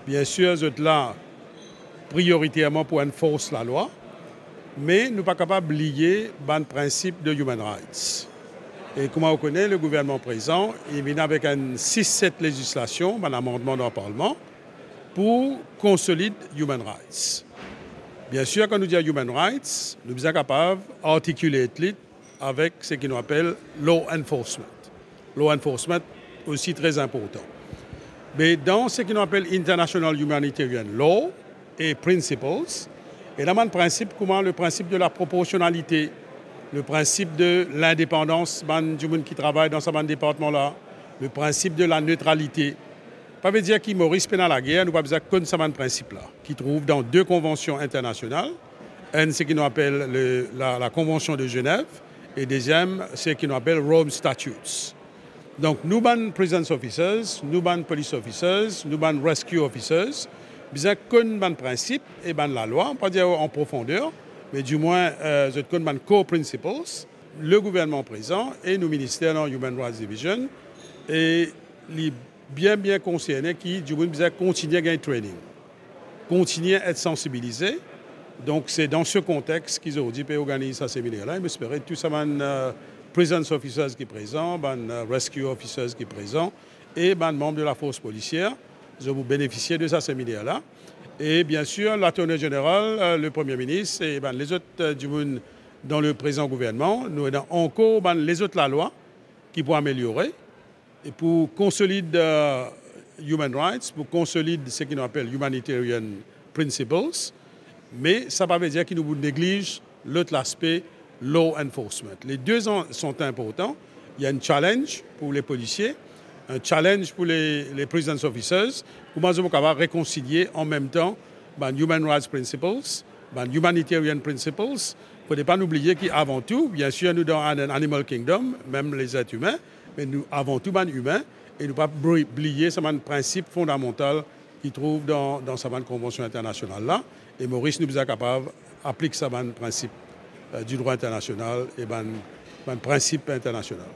Bien sûr, vous êtes là prioritairement pour enforcer la loi, mais nous ne sommes pas capables d'oublier le principe de human rights. Et comme on connaît, le gouvernement présent, il vient avec une 6-7 législation, un amendement dans le Parlement, pour consolider human rights. Bien sûr, quand nous disons human rights, nous sommes capables d'articuler avec ce qu'on appelle law enforcement. Law enforcement aussi très important. Mais dans ce qu'on appelle International Humanitarian Law et Principles, il y a un principe, comment le principe de la proportionnalité, le principe de l'indépendance du monde qui travaille dans ce département-là, le principe de la neutralité. Ça veut dire qu'il Maurice pendant la guerre, nous pas besoin de ce principe-là, qui trouve dans 2 conventions internationales. Un, ce qu'on appelle la Convention de Genève, et deuxième, ce qu'on appelle Rome Statutes. Donc, nous, presence officers, nous, police officers, nous, rescue officers, nous avons un principe et la loi, on ne peut pas dire en profondeur, mais du moins, nous avons un core principles, le gouvernement présent et nos ministères dans Human Rights Division, et les bien concernés qui, du moins, continuer à gagner training, continuer à être sensibilisés. Donc, c'est dans ce contexte qu'ils ont dit qu'ils organisent ce séminaire-là. Et j'espère que tous ces presence officers qui sont présents, les rescue officers qui sont présents et les membres de la force policière, ils vont bénéficier de ce séminaire-là. Et bien sûr, l'attorney général, le Premier ministre et les autres du monde dans le présent gouvernement, nous avons encore les autres la loi qui vont améliorer et pour consolider human rights, pour consolider ce qu'on appelle humanitarian principles, mais ça ne veut pas dire qu'ils nous négligent l'autre aspect, law enforcement. Les 2 sont importants. Il y a un challenge pour les policiers, un challenge pour les presence officers. Comment nous pouvons réconcilier en même temps human rights principles, humanitarian principles. Il ne faut pas oublier qu'avant tout, bien sûr, nous dans un animal kingdom, même les êtres humains, mais nous avant tout humains, et nous ne pas oublier ce principe fondamental qui trouve dans cette convention internationale-là. Et Maurice nous est capable d'appliquer ce principe du droit international et un principe international.